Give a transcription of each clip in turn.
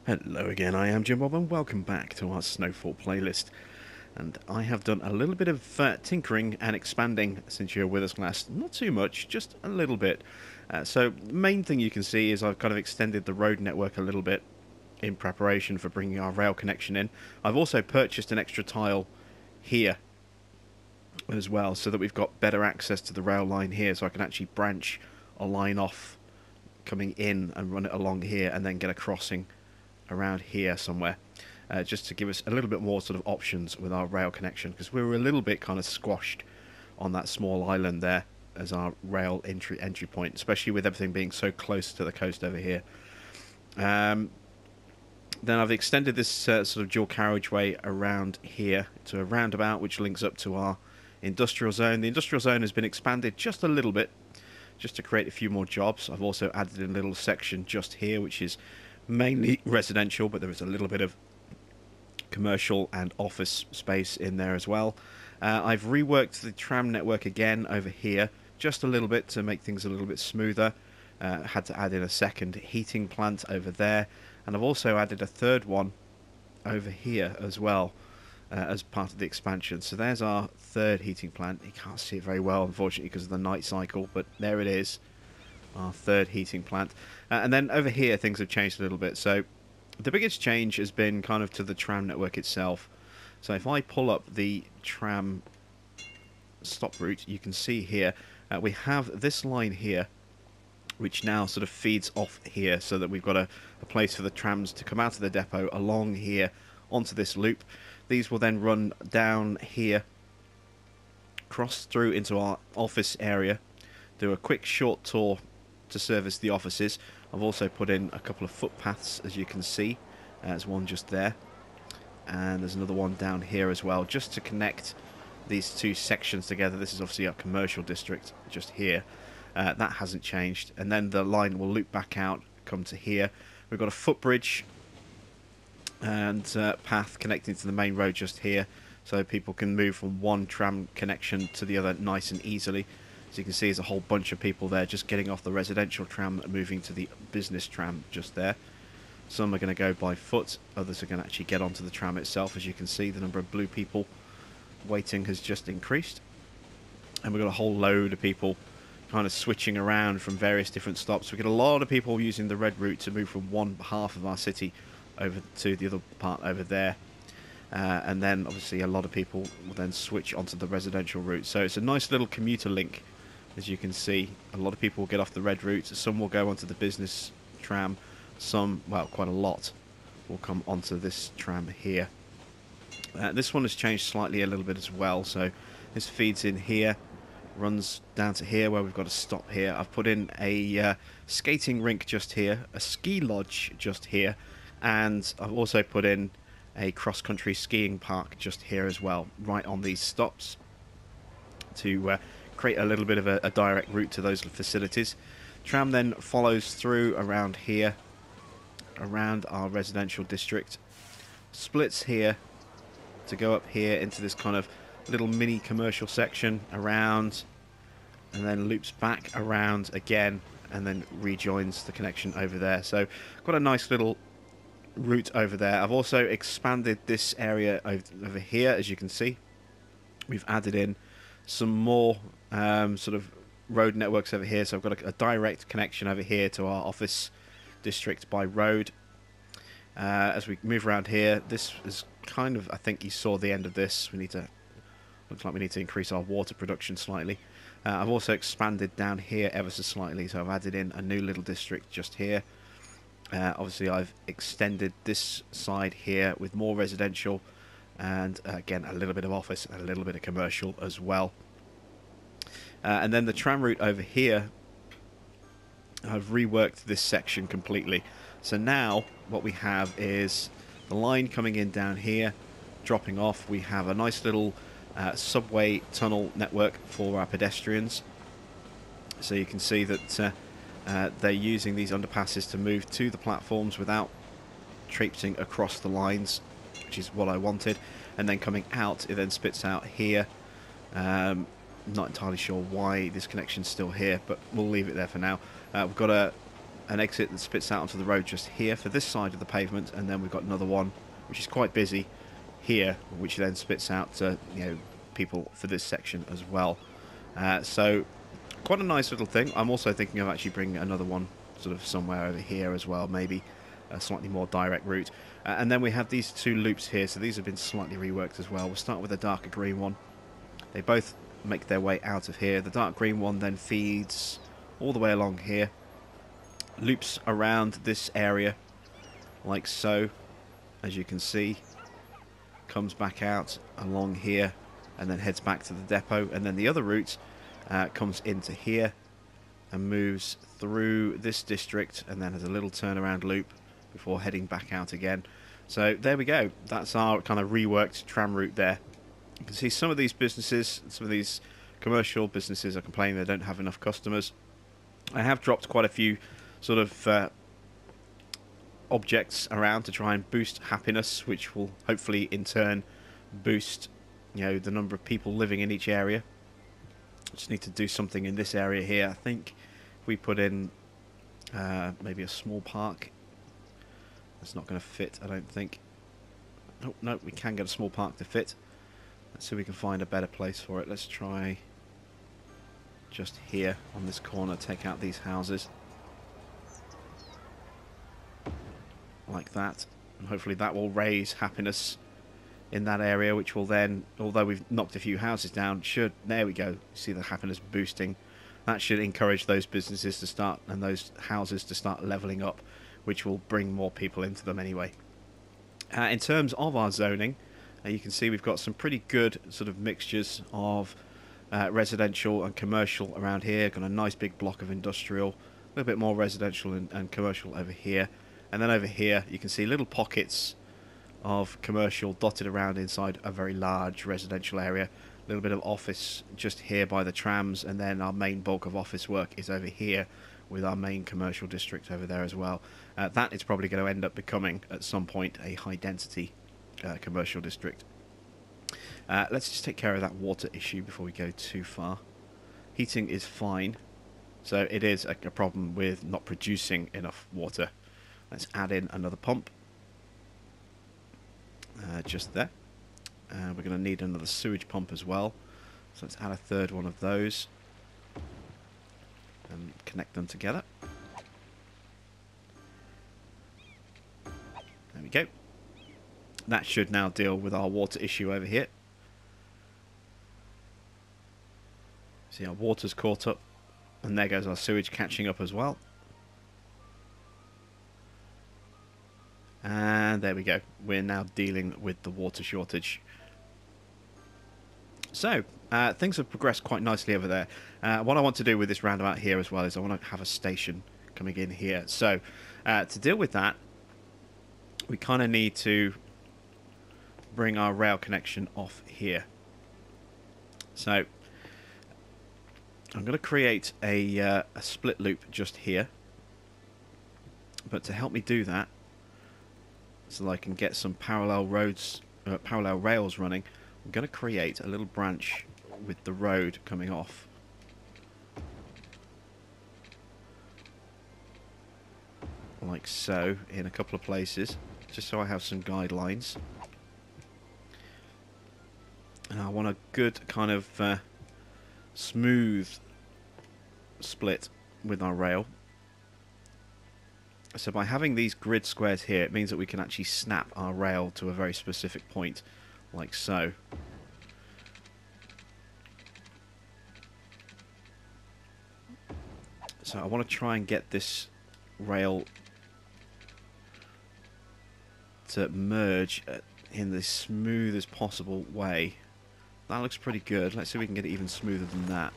Hello again, I am Jim Bob and welcome back to our Snowfall playlist. And I have done a little bit of tinkering and expanding since you were with us last. Not too much, just a little bit. So the main thing you can see is I've kind of extended the road network a little bit in preparation for bringing our rail connection in. I've also purchased an extra tile here as well so that we've got better access to the rail line here, so I can actually branch a line off coming in and run it along here and then get a crossing around here somewhere, just to give us a little bit more sort of options with our rail connection, because we were a little bit kind of squashed on that small island there as our rail entry point, especially with everything being so close to the coast over here. Then I've extended this sort of dual carriageway around here to a roundabout which links up to our industrial zone. The industrial zone has been expanded just a little bit, just to create a few more jobs. I've also added a little section just here which is mainly residential, but there is a little bit of commercial and office space in there as well. I've reworked the tram network again over here just a little bit to make things a little bit smoother. Had to add in a second heating plant over there, and I've also added a third one over here as well as part of the expansion. So there's our third heating plant. You can't see it very well, unfortunately, because of the night cycle, but there it is, our third heating plant. And then over here things have changed a little bit. So the biggest change has been kind of to the tram network itself. So if I pull up the tram stop route, you can see here we have this line here which now sort of feeds off here, so that we've got a place for the trams to come out of the depot along here onto this loop. These will then run down here, cross through into our office area, do a quick short tour to service the offices. I've also put in a couple of footpaths, as you can see. There's one just there, and there's another one down here as well, just to connect these two sections together. This is obviously our commercial district just here. That hasn't changed, and then the line will loop back out, come to here. We've got a footbridge and path connecting to the main road just here, so people can move from one tram connection to the other nice and easily. As you can see, there's a whole bunch of people there just getting off the residential tram and moving to the business tram just there. Some are going to go by foot, others are going to actually get onto the tram itself. As you can see, the number of blue people waiting has just increased, and we've got a whole load of people kind of switching around from various different stops. We get a lot of people using the red route to move from one half of our city over to the other part over there. And then obviously a lot of people will then switch onto the residential route. So it's a nice little commuter link. As you can see, a lot of people will get off the red route, some will go onto the business tram, some, well, quite a lot will come onto this tram here. This one has changed slightly a little bit as well, so this feeds in here, runs down to here where we've got to stop here. I've put in a skating rink just here, a ski lodge just here, and I've also put in a cross-country skiing park just here as well, right on these stops, to create a little bit of a direct route to those facilities. Tram then follows through around here, around our residential district, splits here to go up here into this kind of little mini commercial section around, and then loops back around again, and then rejoins the connection over there. So got a nice little route over there. I've also expanded this area over here. As you can see, we've added in some more sort of road networks over here. So I've got a direct connection over here to our office district by road. As we move around here, this is kind of, I think you saw the end of this. Looks like we need to increase our water production slightly. I've also expanded down here ever so slightly, so I've added in a new little district just here. Obviously I've extended this side here with more residential, and again a little bit of office and a little bit of commercial as well. And then the tram route over here, I've reworked this section completely. So now what we have is the line coming in down here, dropping off. We have a nice little subway tunnel network for our pedestrians. So you can see that they're using these underpasses to move to the platforms without traipsing across the lines, which is what I wanted. And then coming out, it then spits out here. Not entirely sure why this connection's still here, but we'll leave it there for now. We've got a an exit that spits out onto the road just here for this side of the pavement, and then we've got another one which is quite busy here, which then spits out to, you know, people for this section as well. So quite a nice little thing. I'm also thinking of actually bringing another one sort of somewhere over here as well, maybe a slightly more direct route. And then we have these two loops here, so these have been slightly reworked as well. We'll start with the darker green one. They both make their way out of here. The dark green one then feeds all the way along here, loops around this area like so, as you can see, comes back out along here and then heads back to the depot. And then the other route comes into here and moves through this district and then has a little turnaround loop before heading back out again. So there we go. That's our kind of reworked tram route there. You can see some of these businesses, some of these commercial businesses are complaining they don't have enough customers. I have dropped quite a few sort of objects around to try and boost happiness, which will hopefully in turn boost, you know, the number of people living in each area. Just need to do something in this area here. I think if we put in maybe a small park, that's not going to fit, I don't think. Oh no, we can get a small park to fit. Let's see if we can find a better place for it. Let's try just here on this corner, take out these houses like that, and hopefully that will raise happiness in that area, which will then, although we've knocked a few houses down, should, there we go, see the happiness boosting. That should encourage those businesses to start, and those houses to start leveling up, which will bring more people into them anyway. In terms of our zoning, you can see we've got some pretty good sort of mixtures of residential and commercial around here. Got a nice big block of industrial, a little bit more residential and commercial over here. And then over here you can see little pockets of commercial dotted around inside a very large residential area. A little bit of office just here by the trams, and then our main bulk of office work is over here with our main commercial district over there as well. That is probably going to end up becoming at some point a high density commercial district. Let's just take care of that water issue before we go too far. Heating is fine, so it is a problem with not producing enough water. Let's add in another pump just there. We're going to need another sewage pump as well, so let's add a third one of those and connect them together. There we go. That should now deal with our water issue over here. See, our water's caught up, and there goes our sewage catching up as well. And there we go. We're now dealing with the water shortage. So, things have progressed quite nicely over there. What I want to do with this roundabout here as well is I want to have a station coming in here. So, to deal with that, we kind of need to bring our rail connection off here. So, I'm going to create a split loop just here. But to help me do that, so that I can get some parallel roads, parallel rails running, I'm going to create a little branch with the road coming off. Like so, in a couple of places, just so I have some guidelines. And I want a good kind of smooth split with our rail. So by having these grid squares here, it means that we can actually snap our rail to a very specific point, like so. So I want to try and get this rail to merge in the smoothest possible way. That looks pretty good. Let's see if we can get it even smoother than that.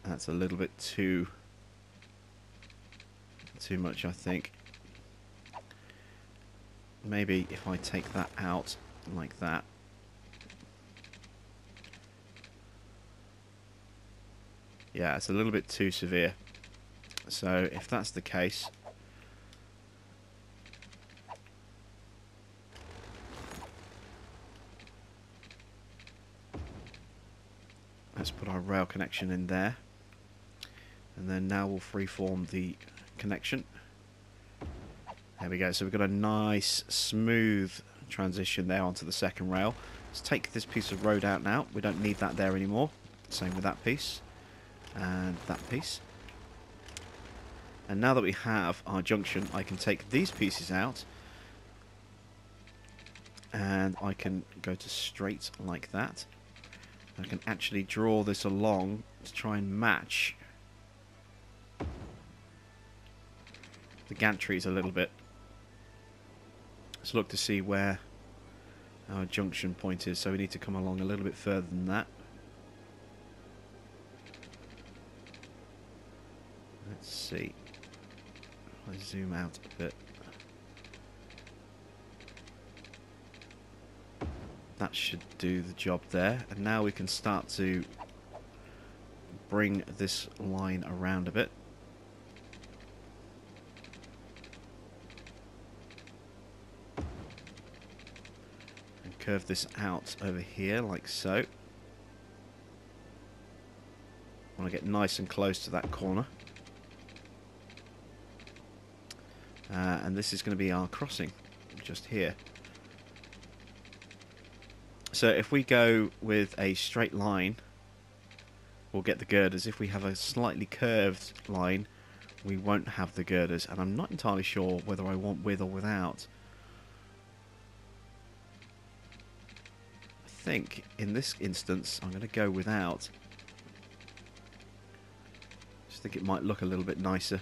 That's a little bit too much, I think. Maybe if I take that out like that. Yeah, it's a little bit too severe. So if that's the case, Let's put our rail connection in there, and then now we'll freeform the connection. There we go. So we've got a nice smooth transition there onto the second rail. Let's take this piece of road out now. We don't need that there anymore. Same with that piece and that piece. And now that we have our junction, I can take these pieces out and I can go to straight like that. I can actually draw this along to try and match the gantries a little bit. Let's look to see where our junction point is. So we need to come along a little bit further than that. Let's see. I zoom out a bit. That should do the job there. And now we can start to bring this line around a bit. And curve this out over here like so. I want to get nice and close to that corner. And this is going to be our crossing just here. So if we go with a straight line, we'll get the girders. If we have a slightly curved line, we won't have the girders. And I'm not entirely sure whether I want with or without. I think in this instance I'm going to go without. Just think it might look a little bit nicer.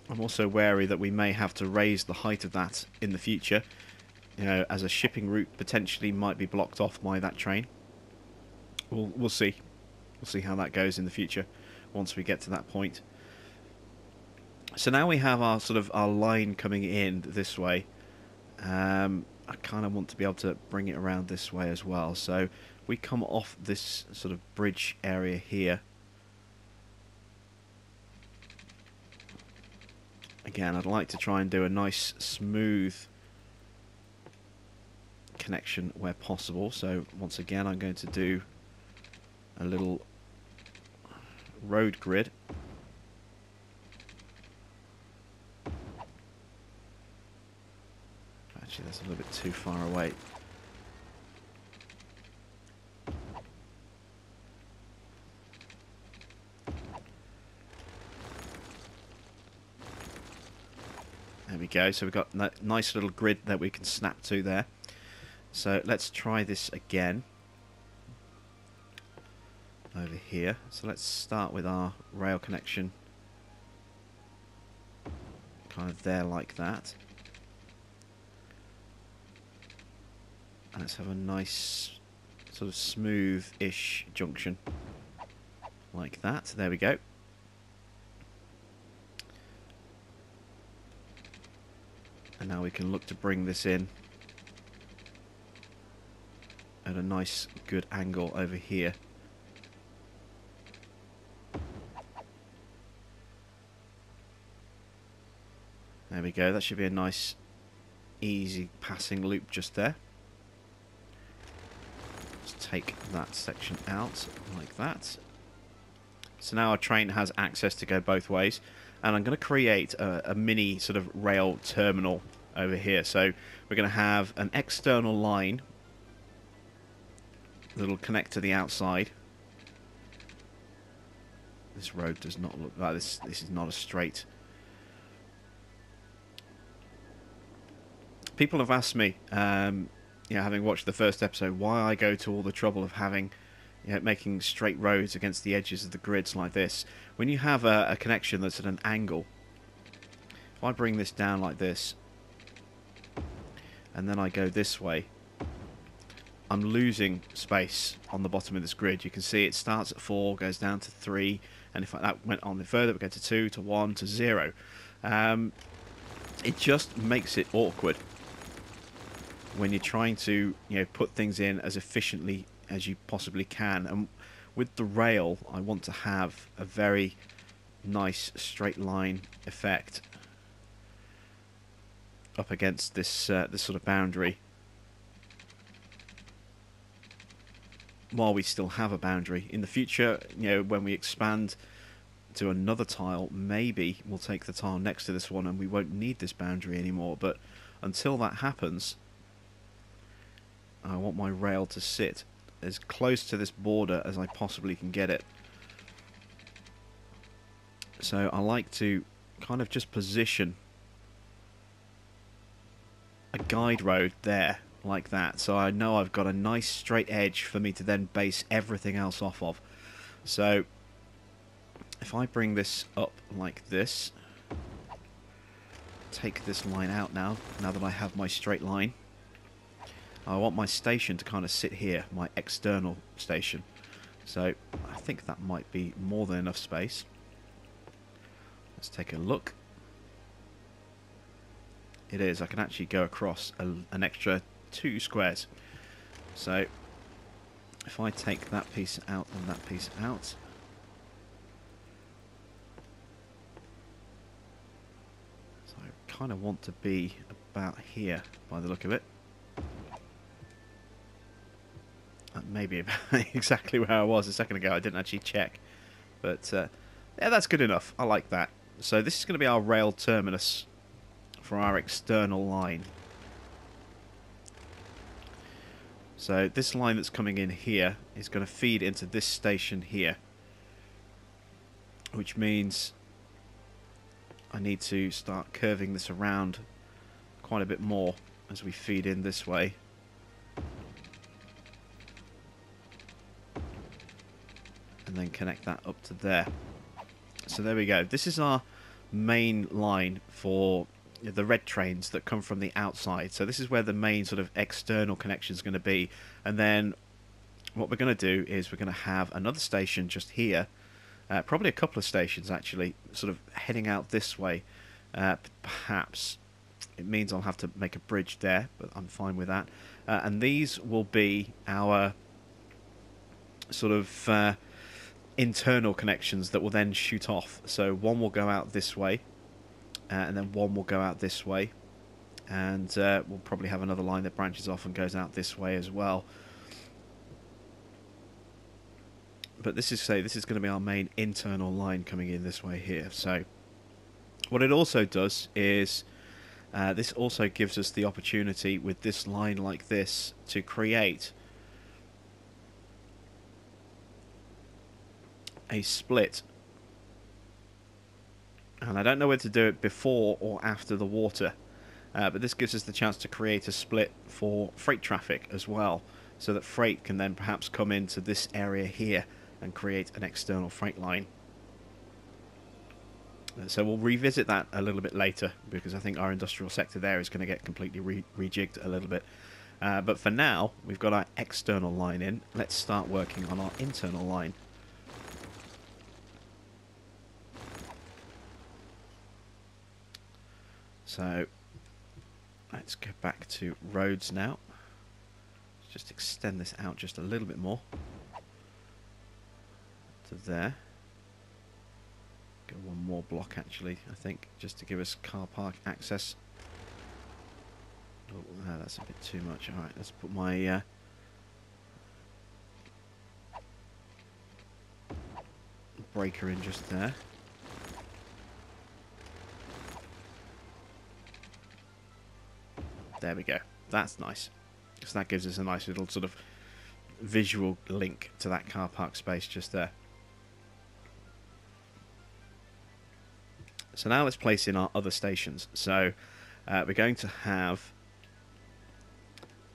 I'm also wary that we may have to raise the height of that in the future, you know, as a shipping route potentially might be blocked off by that train. We'll see. We'll see how that goes in the future once we get to that point. So now we have our our line coming in this way. I kind of want to be able to bring it around this way as well. So we come off this sort of bridge area here. Again, I'd like to try and do a nice smooth connection where possible. So once again, I'm going to do a little road grid. Actually, that's a little bit too far away. There we go. So we've got that nice little grid that we can snap to there. So let's try this again over here. So let's start with our rail connection kind of there like that. And let's have a nice sort of smooth-ish junction like that. There we go. And now we can look to bring this in at a nice good angle over here. There we go. That should be a nice easy passing loop just there. Let's take that section out like that. So now our train has access to go both ways. And I'm going to create a mini sort of rail terminal over here. So we're going to have an external line that'll connect to the outside. This road does not look like this. This is not a straight. People have asked me, you know, having watched the first episode, why I go to all the trouble of having, you know, making straight roads against the edges of the grids like this. When you have a connection that's at an angle, if I bring this down like this, and then I go this way, I'm losing space on the bottom of this grid. You can see it starts at 4, goes down to 3, and if that went on further, we go to 2, to 1, to 0. It just makes it awkward when you're trying to, you know, put things in as efficiently as you possibly can. And with the rail, I want to have a very nice straight line effect. up against this this sort of boundary while we still have a boundary. In the future, you know, when we expand to another tile, maybe we'll take the tile next to this one and we won't need this boundary anymore. But until that happens, I want my rail to sit as close to this border as I possibly can get it. So I like to kind of just position a guide road there like that, so I know I've got a nice straight edge for me to then base everything else off of. So if I bring this up like this, take this line out now that I have my straight line, I want my station to kind of sit here, my external station. So I think that might be more than enough space. Let's take a look. It is. I can actually go across an extra 2 squares. So if I take that piece out and that piece out, so I kind of want to be about here by the look of it. That may be about exactly where I was a second ago. I didn't actually check, but yeah, that's good enough. I like that. So this is going to be our rail terminus for our external line. So this line that's coming in here is going to feed into this station here, which means I need to start curving this around quite a bit more as we feed in this way. And then connect that up to there. So there we go. This is our main line for the red trains that come from the outside. So this is where the main sort of external connection is going to be. And then what we're going to do is we're going to have another station just here, probably a couple of stations actually, sort of heading out this way. Perhaps it means I'll have to make a bridge there, but I'm fine with that. And these will be our sort of internal connections that will then shoot off. So one will go out this way, and then one will go out this way, and we'll probably have another line that branches off and goes out this way as well. But this is going to be our main internal line coming in this way here. So what it also does is this also gives us the opportunity with this line like this to create a split, and I don't know whether to do it before or after the water, but this gives us the chance to create a split for freight traffic as well, so that freight can then perhaps come into this area here and create an external freight line. So we'll revisit that a little bit later, because I think our industrial sector there is going to get completely rejigged a little bit. But for now, we've got our external line in. Let's start working on our internal line. So let's go back to roads now. Let's just extend this out just a little bit more to there. Go one more block actually, I think, just to give us car park access. Oh, no, that's a bit too much. Alright, let's put my breaker in just there. There we go. That's nice. So that gives us a nice little sort of visual link to that car park space just there. So now let's place in our other stations. So we're going to have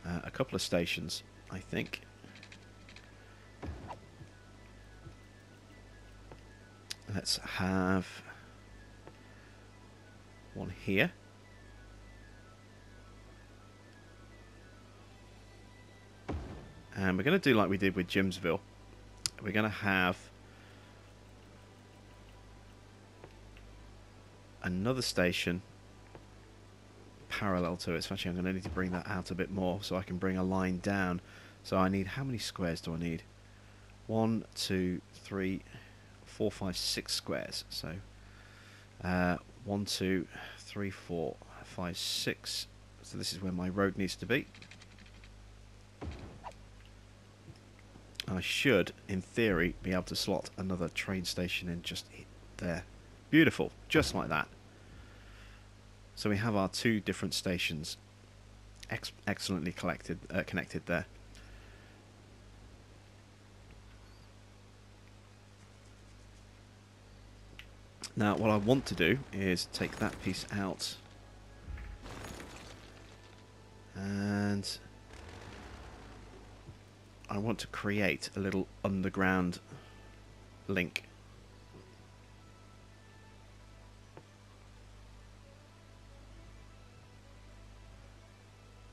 a couple of stations, I think. Let's have one here. And we're going to do like we did with Jimsville. We're going to have another station parallel to it. So actually I'm going to need to bring that out a bit more so I can bring a line down. So I need, how many squares do I need? 1, 2, 3, 4, 5, 6 squares. So 1, 2, 3, 4, 5, 6. So this is where my road needs to be. I should, in theory, be able to slot another train station in just there. Beautiful, just like that. So we have our 2 different stations excellently connected there. Now what I want to do is take that piece out and I want to create a little underground link.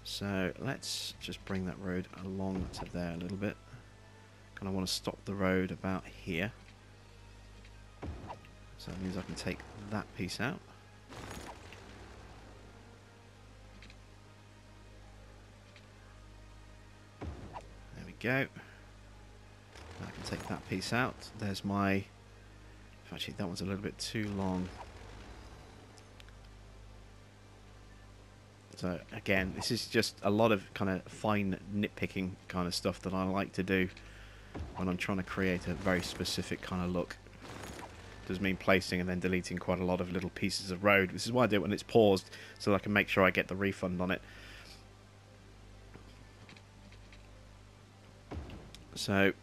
So let's just bring that road along to there a little bit. Kind of want to stop the road about here. So that means I can take that piece out. There we go. I can take that piece out. There's my... Actually, that one's a little bit too long. So again, this is just a lot of kind of fine nitpicking kind of stuff that I like to do when I'm trying to create a very specific kind of look. Does mean placing and then deleting quite a lot of little pieces of road. This is why I do it when it's paused, so that I can make sure I get the refund on it. So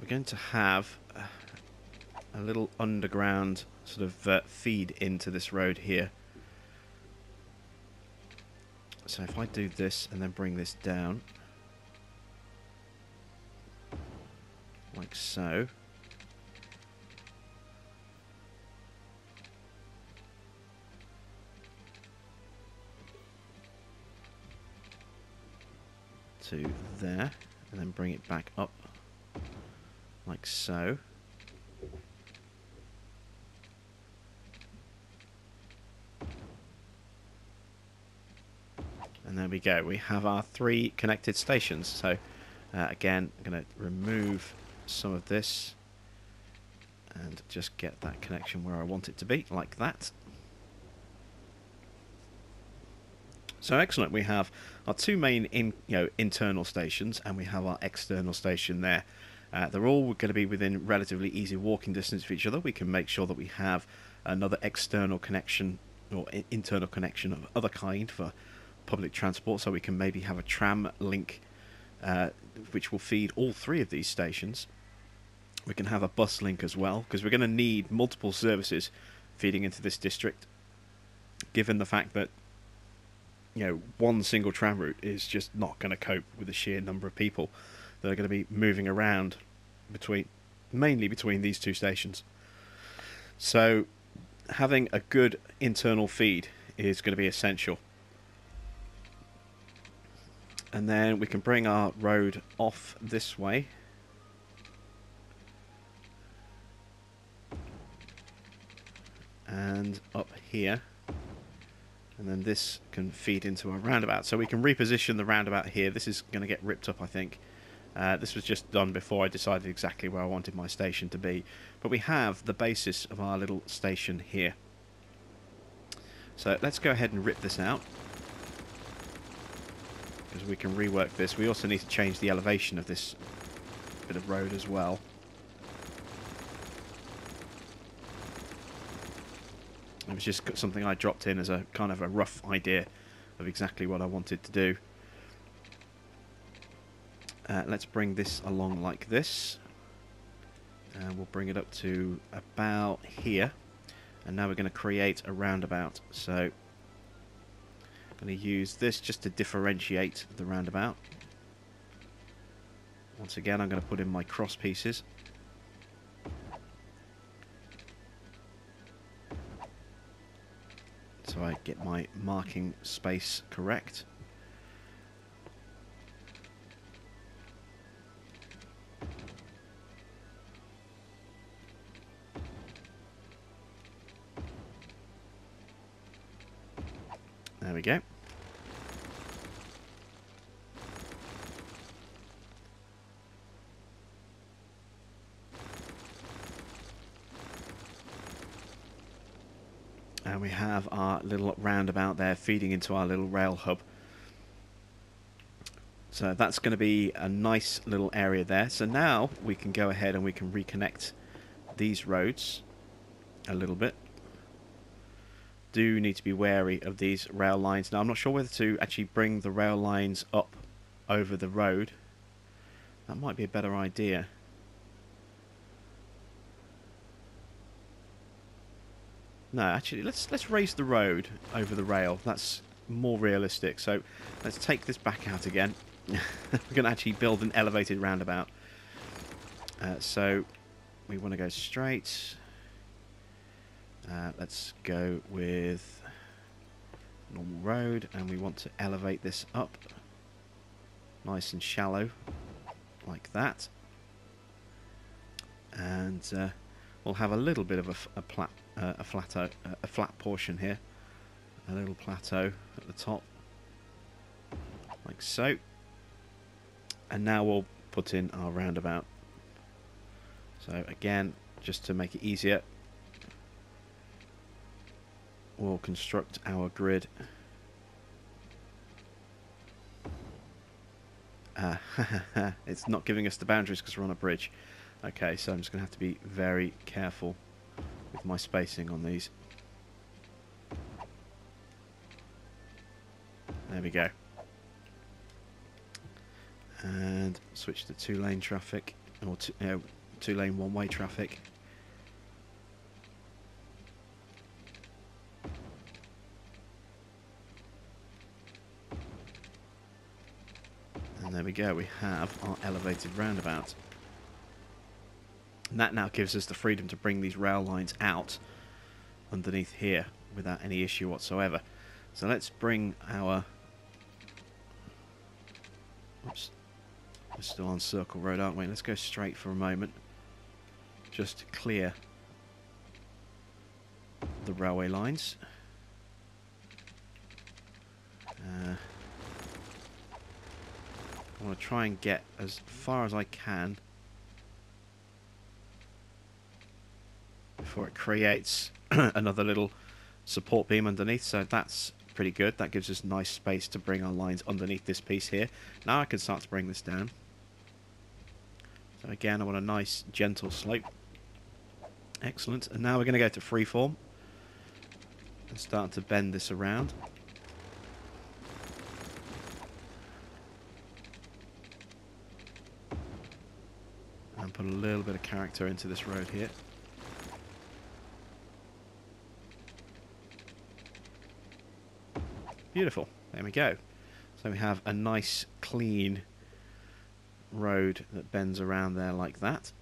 we're going to have a little underground sort of feed into this road here. So if I do this and then bring this down, like so. To there, and then bring it back up, like so. And there we go, we have our 3 connected stations. So again, I'm going to remove some of this and just get that connection where I want it to be, like that. So excellent, we have our 2 main internal stations, and we have our external station there. They're all going to be within relatively easy walking distance of each other. We can make sure that we have another external connection or internal connection of other kind for public transport, so we can maybe have a tram link which will feed all 3 of these stations. We can have a bus link as well, because we're going to need multiple services feeding into this district, given the fact that one single tram route is just not going to cope with the sheer number of people that are going to be moving around mainly between these 2 stations. So having a good internal feed is going to be essential. And then we can bring our road off this way. And up here. And then this can feed into a roundabout. So we can reposition the roundabout here. This is going to get ripped up, I think. This was just done before I decided exactly where I wanted my station to be. But we have the basis of our little station here. So let's go ahead and rip this out, because we can rework this. We also need to change the elevation of this bit of road as well. It was just something I dropped in as a kind of a rough idea of exactly what I wanted to do. Let's bring this along like this. We'll bring it up to about here. And now we're going to create a roundabout. So I'm going to use this just to differentiate the roundabout. Once again, I'm going to put in my cross pieces. So I get my marking space correct. There we go. And we have our little roundabout there feeding into our little rail hub. So that's going to be a nice little area there. So now we can go ahead and we can reconnect these roads a little bit. Do need to be wary of these rail lines. Now I'm not sure whether to actually bring the rail lines up over the road. That might be a better idea. No, actually let's raise the road over the rail. That's more realistic. So let's take this back out again. We're going to actually build an elevated roundabout. So we want to go straight. Let's go with normal road, and we want to elevate this up nice and shallow like that. And we'll have a little bit of a flat portion here, a little plateau at the top like so. And now we'll put in our roundabout. So again, just to make it easier, we'll construct our grid. It's not giving us the boundaries because we're on a bridge. Okay, so I'm just going to have to be very careful with my spacing on these. There we go. And switch to two-lane traffic, or two-lane one-way traffic. And there we go, we have our elevated roundabout. And that now gives us the freedom to bring these rail lines out underneath here without any issue whatsoever. So let's bring our... Oops. We're still on Circle Road, aren't we? Let's go straight for a moment, just to clear the railway lines. I want to try and get as far as I can before it creates another little support beam underneath. So that's pretty good. That gives us nice space to bring our lines underneath this piece here. Now I can start to bring this down. So again, I want a nice gentle slope. Excellent. And now we're going to go to freeform and start to bend this around. And put a little bit of character into this road here. Beautiful. There we go. So we have a nice clean road that bends around there like that.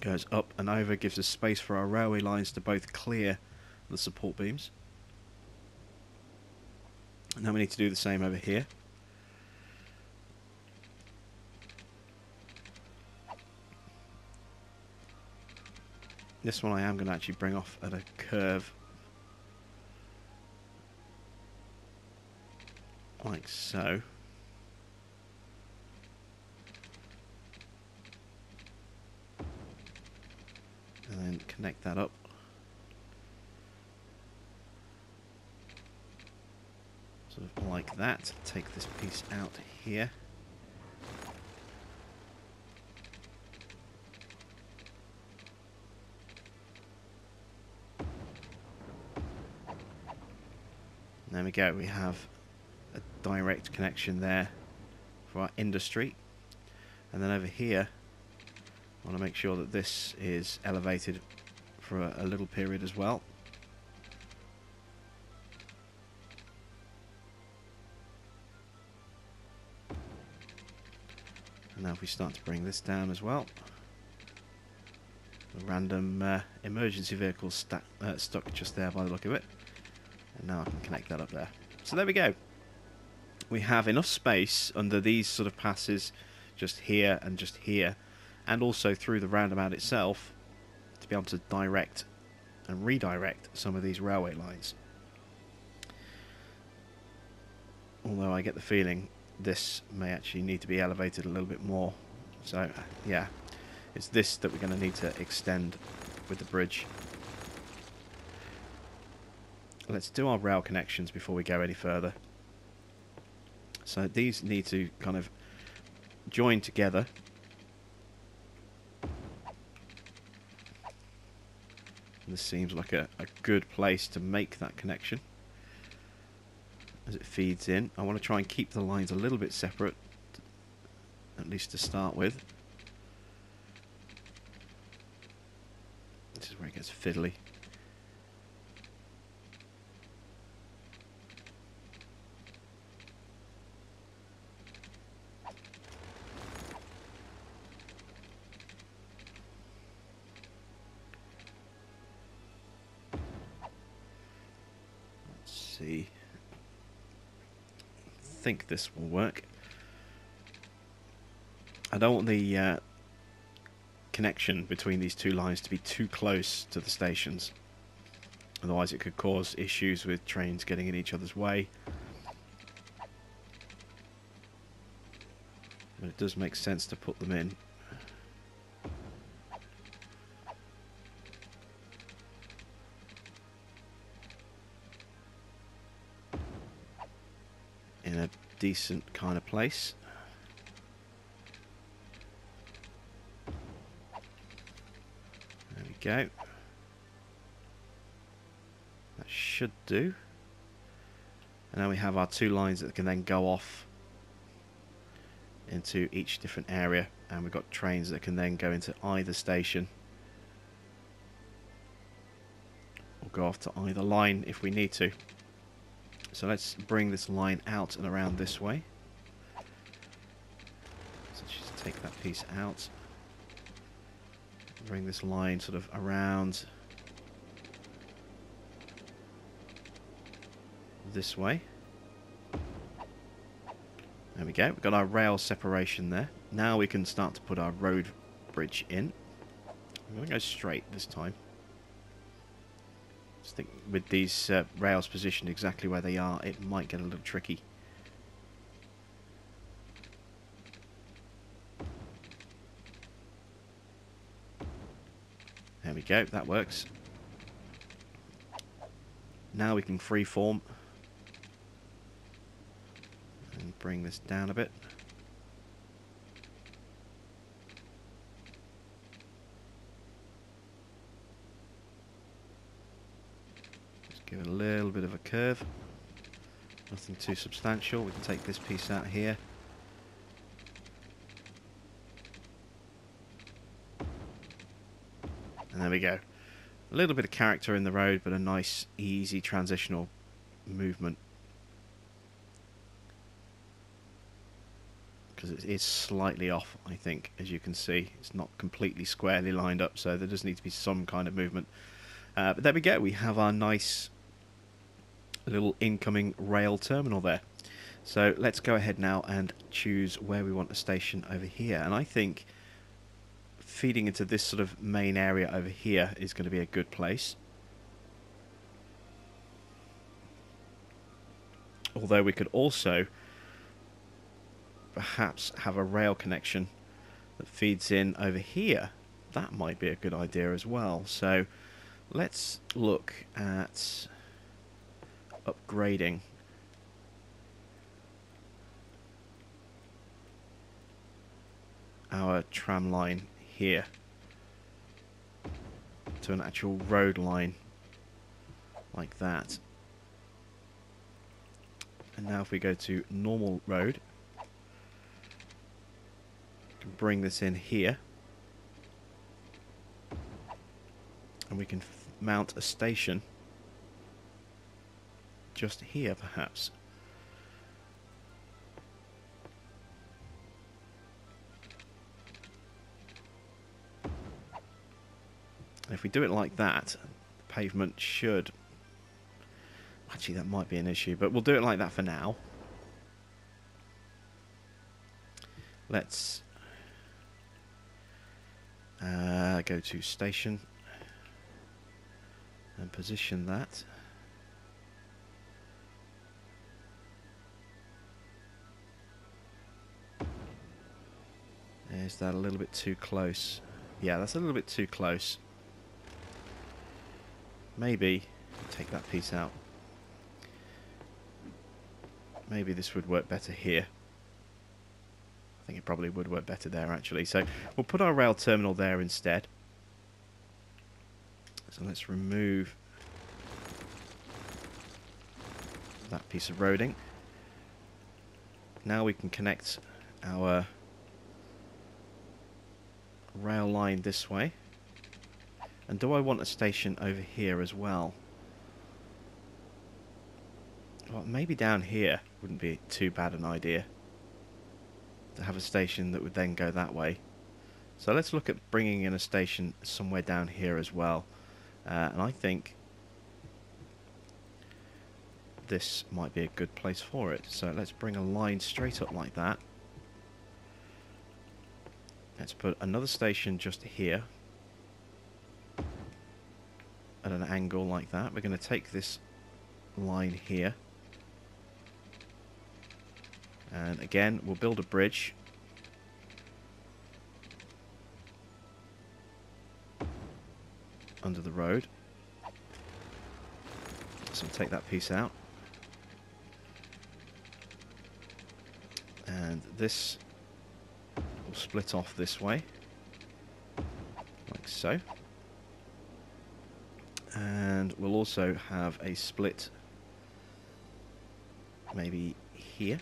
Goes up and over, gives us space for our railway lines to both clear the support beams. And now we need to do the same over here. This one I am going to actually bring off at a curve like so. And then connect that up. Sort of like that. Take this piece out here. There we go, we have a direct connection there for our industry. And then over here, I want to make sure that this is elevated for a little period as well. And now if we start to bring this down as well. A random emergency vehicle stuck just there by the look of it. And now I can connect that up there. So there we go. We have enough space under these sort of passes just here, and also through the roundabout itself to be able to direct and redirect some of these railway lines. Although I get the feeling this may actually need to be elevated a little bit more. So yeah, it's this that we're going to need to extend with the bridge. let's do our rail connections before we go any further. So these need to kind of join together. This seems like a good place to make that connection as it feeds in. I want to try and keep the lines a little bit separate, at least to start with. This is where it gets fiddly. See, I think this will work. I don't want the connection between these two lines to be too close to the stations, otherwise it could cause issues with trains getting in each other's way. But it does make sense to put them in a decent kind of place. There we go. That should do. And now we have our two lines that can then go off into each different area, and we've got trains that can then go into either station or go off to either line if we need to. So let's bring this line out and around this way. So just take that piece out. Bring this line sort of around this way. There we go. We've got our rail separation there. Now we can start to put our road bridge in. I'm going to go straight this time. I think with these rails positioned exactly where they are, it might get a little tricky. There we go, that works. Now we can freeform and bring this down a bit. Give it a little bit of a curve. Nothing too substantial. We can take this piece out here. And there we go. A little bit of character in the road, but a nice, easy transitional movement. Because it is slightly off, I think, as you can see. It's not completely squarely lined up, so there does need to be some kind of movement. But there we go. We have our nice little incoming rail terminal there. So let's go ahead now and choose where we want a station over here. And I think feeding into this sort of main area over here is going to be a good place. Although we could also perhaps have a rail connection that feeds in over here. That might be a good idea as well. So let's look at upgrading our tram line here to an actual road line like that. And now if we go to normal road, we can bring this in here and we can mount a station just here perhaps. And if we do it like that, the pavement should... Actually, that might be an issue, but we'll do it like that for now. Let's go to station and position that. Is that a little bit too close? Yeah, that's a little bit too close. Maybe take that piece out maybe this would work better here. I think it probably would work better there, actually. So we'll put our rail terminal there instead. So let's remove that piece of roading. Now we can connect our rail line this way. And do I want a station over here as well? Well, maybe down here wouldn't be too bad an idea to have a station that would then go that way. So let's look at bringing in a station somewhere down here as well. And I think this might be a good place for it. So let's bring a line straight up like that. Let's put another station just here at an angle like that. We're going to take this line here. And again, we'll build a bridge. Under the road. So we'll take that piece out. And this will split off this way. Like so. And we'll also have a split maybe here.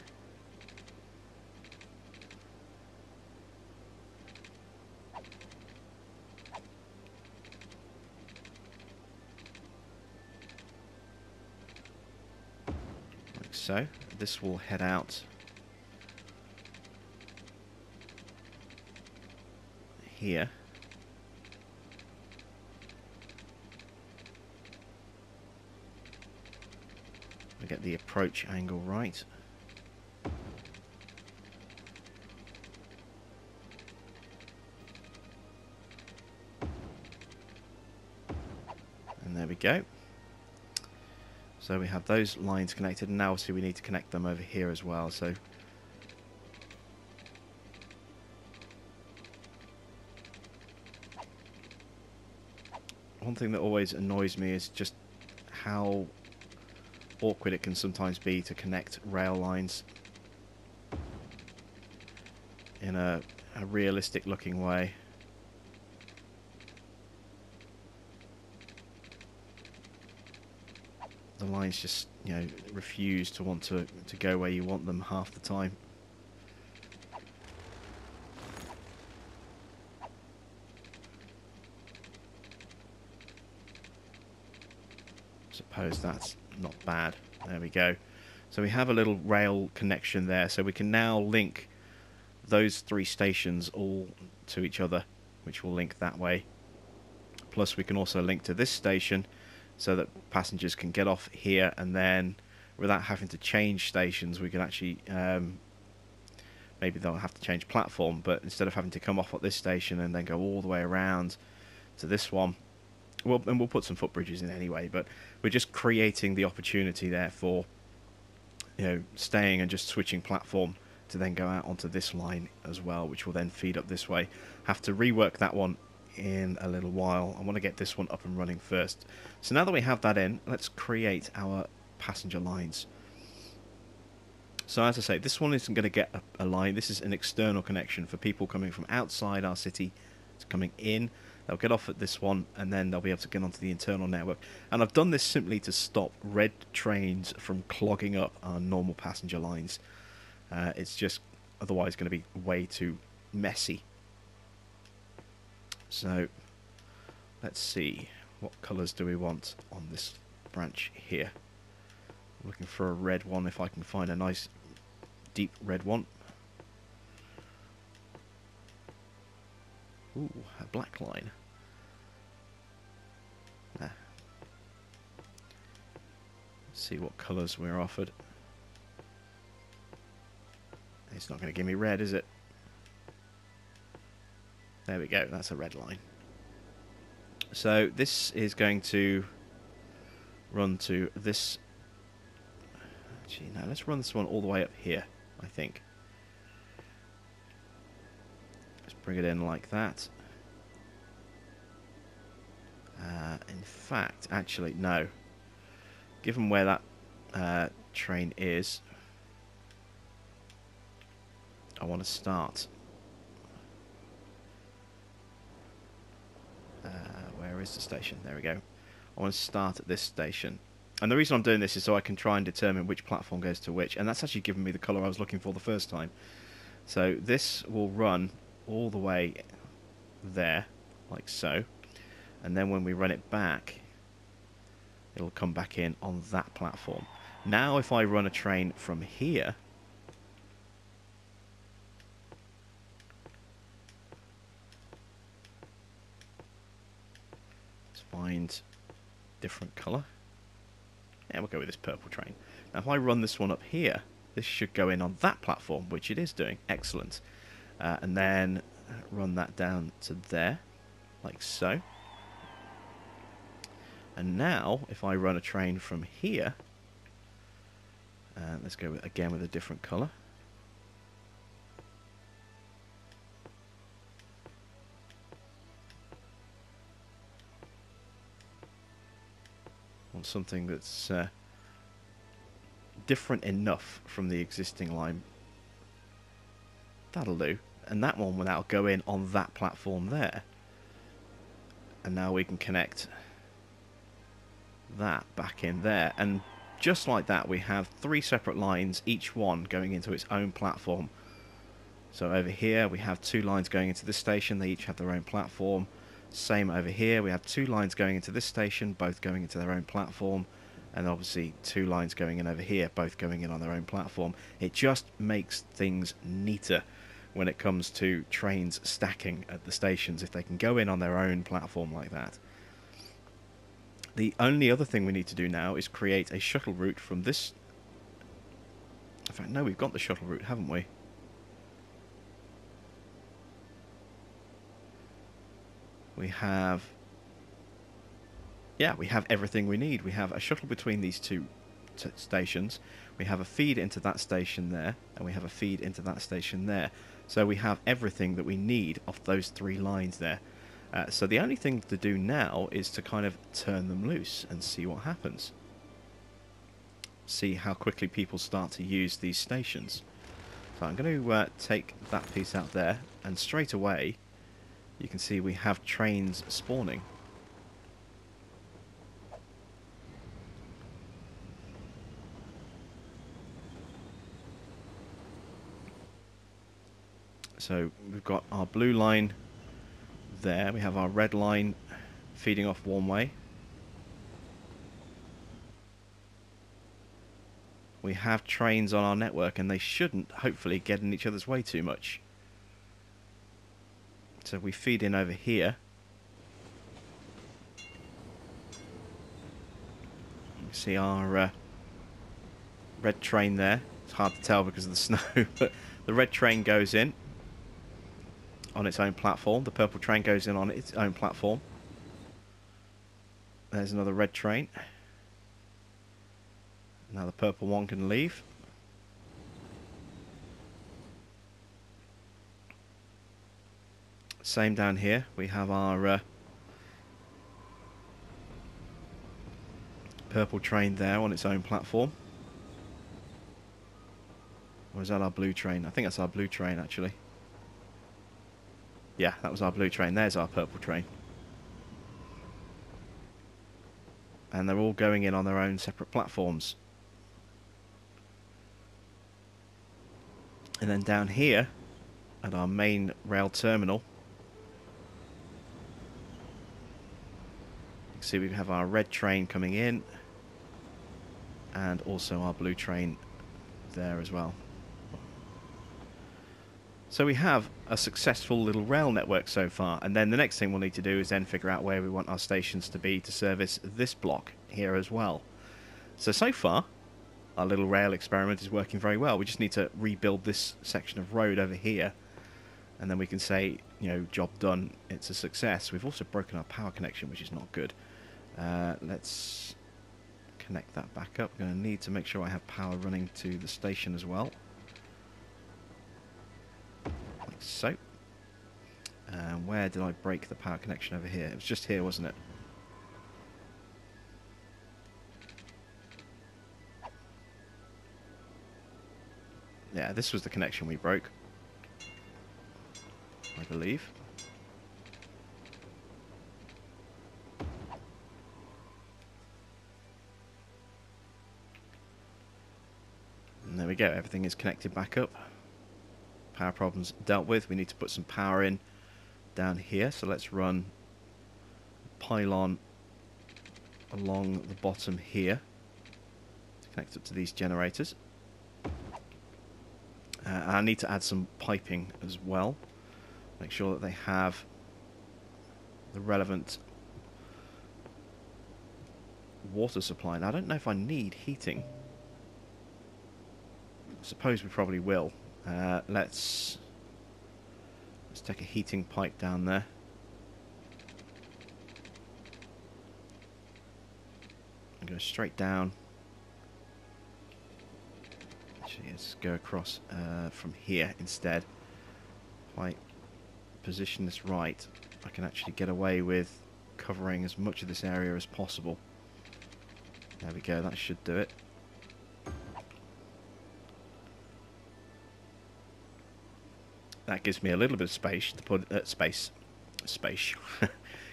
So this will head out here. I get the approach angle right. And there we go. So we have those lines connected, and now obviously we need to connect them over here as well. So one thing that always annoys me is just how awkward it can sometimes be to connect rail lines in a realistic looking way. The lines just, you know, refuse to want to go where you want them half the time. Suppose that's not bad. There we go. So we have a little rail connection there, so we can now link those three stations all to each other, which will link that way. Plus we can also link to this station, so that passengers can get off here, and then without having to change stations, we can actually maybe they'll have to change platform, but instead of having to come off at this station and then go all the way around to this one, well, and we'll put some footbridges in anyway, but we're just creating the opportunity there for, you know, staying and just switching platform to then go out onto this line as well, which will then feed up this way. Have to rework that one in a little while. I want to get this one up and running first. So now that we have that in, let's create our passenger lines. So as I say, this one isn't going to get a line. This is an external connection for people coming from outside our city. It's coming in. They'll get off at this one, and then they'll be able to get onto the internal network. And I've done this simply to stop red trains from clogging up our normal passenger lines. It's just otherwise going to be way too messy. So let's see, what colours do we want on this branch here? I'm looking for a red one, if I can find a nice deep red one. Ooh, a black line. Let's see what colours we're offered. It's not going to give me red, is it? There we go, that's a red line. So this is going to run to this. Actually, no, let's run this one all the way up here, I think. Let's bring it in like that. In fact, actually, no. Given where that train is, I want to start. Where is the station? There we go. I want to start at this station. And the reason I'm doing this is so I can try and determine which platform goes to which. And that's actually given me the colour I was looking for the first time. So this will run all the way there, like so. And then when we run it back, it'll come back in on that platform. Now if I run a train from here, let's find different colour. Yeah, we'll go with this purple train. Now if I run this one up here, this should go in on that platform, which it is doing. Excellent. And then run that down to there, like so. And now, if I run a train from here, let's go again with a different colour. Want something that's different enough from the existing line. That'll do. And that one will now go in on that platform there. And now we can connect that back in there, and just like that we have 3 separate lines, each one going into its own platform. So over here we have 2 lines going into this station, they each have their own platform. Same over here, we have 2 lines going into this station, both going into their own platform, and obviously 2 lines going in over here, both going in on their own platform. It just makes things neater when it comes to trains stacking at the stations, if they can go in on their own platform like that. The only other thing we need to do now is create a shuttle route from this. In fact, no, we've got the shuttle route, haven't we? We have... yeah, we have everything we need. We have a shuttle between these 2 stations. We have a feed into that station there, and we have a feed into that station there. So we have everything that we need off those 3 lines there. So the only thing to do now is to kind of turn them loose and see what happens. See how quickly people start to use these stations. So I'm going to take that piece out there, and straight away you can see we have trains spawning. So we've got our blue line there, we have our red line feeding off one way. We have trains on our network, and they shouldn't hopefully get in each other's way too much. So we feed in over here. You see our red train there. It's hard to tell because of the snow, but the red train goes in on its own platform. The purple train goes in on its own platform. There's another red train. Now the purple one can leave. Same down here. We have our purple train there on its own platform. Or is that our blue train? I think that's our blue train, actually. Yeah, that was our blue train. There's our purple train. And they're all going in on their own separate platforms. And then down here, at our main rail terminal, you can see we have our red train coming in, and also our blue train there as well. So we have a successful little rail network so far, and then the next thing we'll need to do is then figure out where we want our stations to be to service this block here as well. So far, our little rail experiment is working very well. We just need to rebuild this section of road over here, and then we can say, you know, job done, it's a success. We've also broken our power connection, which is not good. Let's connect that back up. I'm going to need to make sure I have power running to the station as well. Like so. And where did I break the power connection over here? It was just here, wasn't it? Yeah, this was the connection we broke. believe. And there we go, everything is connected back up. Power problems dealt with. We need to put some power in down here, so let's run a pylon along the bottom here to connect up to these generators. I need to add some piping as well. Make sure that they have the relevant water supply. Now, I don't know if I need heating. I suppose we probably will. Let's take a heating pipe down there. And go straight down. Actually, let's go across from here instead. If I position this right, I can actually get away with covering as much of this area as possible. There we go, that should do it. That gives me a little bit of space to put space.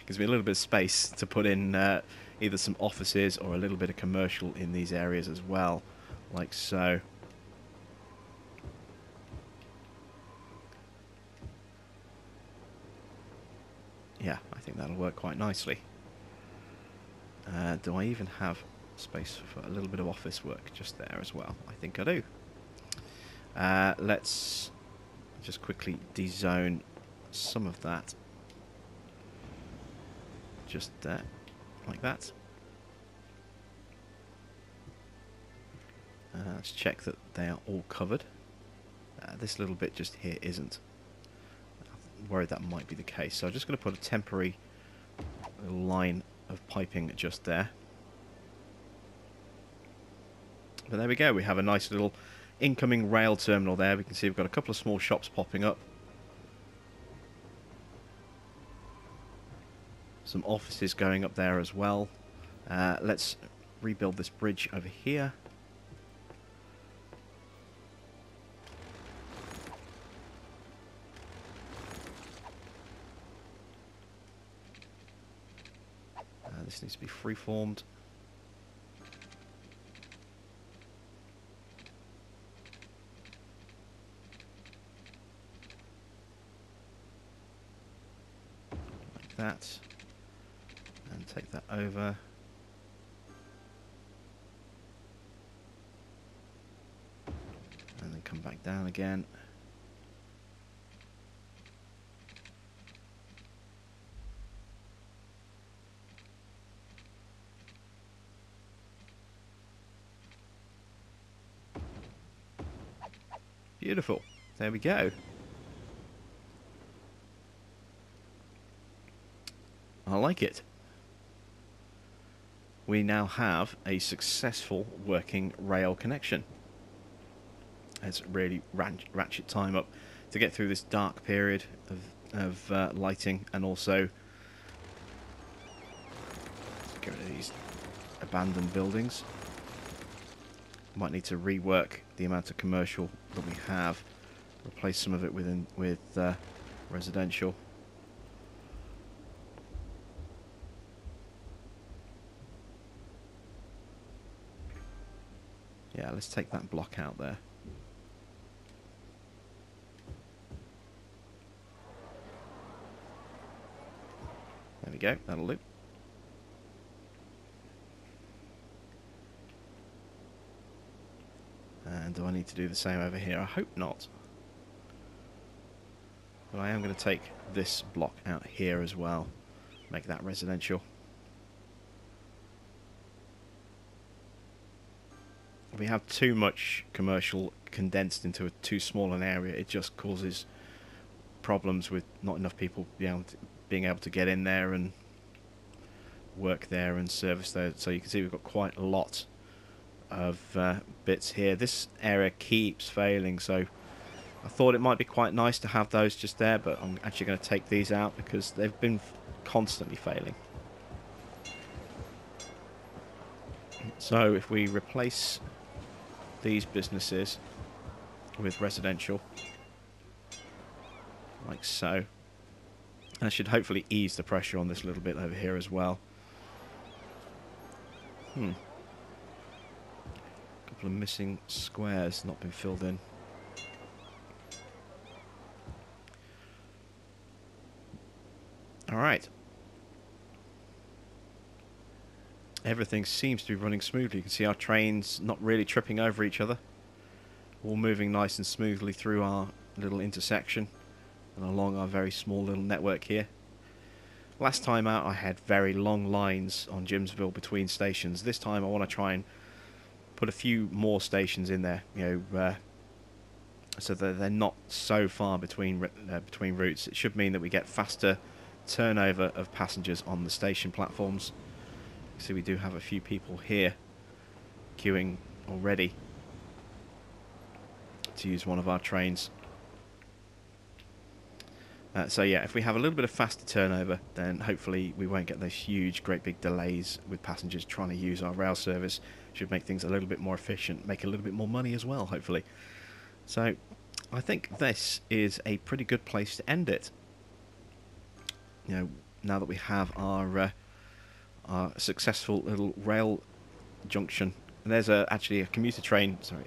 Gives me a little bit of space to put in either some offices or a little bit of commercial in these areas as well, like so. Yeah, I think that'll work quite nicely. Do I even have space for a little bit of office work just there as well? I think I do. Let's just quickly dezone some of that. Just there, like that. Let's check that they are all covered. This little bit just here isn't. I'm worried that might be the case, so I'm just going to put a temporary line of piping just there. But there we go, we have a nice little incoming rail terminal there. We can see we've got a couple of small shops popping up. Some offices going up there as well. Let's rebuild this bridge over here. This needs to be freeformed. Like that. And take that over. And then come back down again. Beautiful. There we go. I like it. We now have a successful working rail connection. Let's really ratchet time up to get through this dark period of lighting, and also get rid of these abandoned buildings. Might need to rework the amount of commercial that we have, replace some of it with residential. Yeah, let's take that block out there. There we go, that'll do. And do I need to do the same over here? I hope not. But I am going to take this block out here as well. Make that residential. If we have too much commercial condensed into too small an area, it just causes problems with not enough people being able to get in there and work there and service there. So you can see we've got quite a lot of bits here. This area keeps failing, so I thought it might be quite nice to have those just there, but I'm actually going to take these out because they've been constantly failing. So if we replace these businesses with residential, like so, That should hopefully ease the pressure on this little bit over here as well. Couple of missing squares not been filled in. Alright. Everything seems to be running smoothly. You can see our trains not really tripping over each other. All moving nice and smoothly through our little intersection and along our very small little network here. Last time out I had very long lines on Jimsville between stations. This time I want to try and put a few more stations in there, you know, so that they're not so far between routes. It should mean that we get faster turnover of passengers on the station platforms. See, we do have a few people here queuing already to use one of our trains. So yeah, if we have a little bit of faster turnover, then hopefully we won't get those huge, great big delays with passengers trying to use our rail service. Should make things a little bit more efficient, make a little bit more money as well, hopefully. So I think this is a pretty good place to end it. You know, now that we have our successful little rail junction. And there's actually a commuter train, sorry,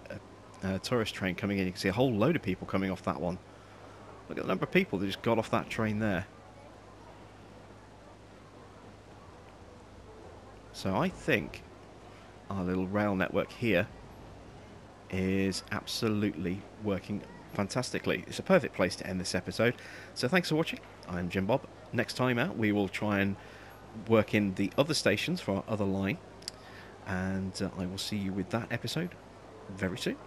a tourist train coming in. You can see a whole load of people coming off that one. Look at the number of people that just got off that train there. So I think our little rail network here is absolutely working fantastically. It's a perfect place to end this episode. So thanks for watching. I'm Jim Bob. Next time out we will try and work in the other stations for our other line. And I will see you with that episode very soon.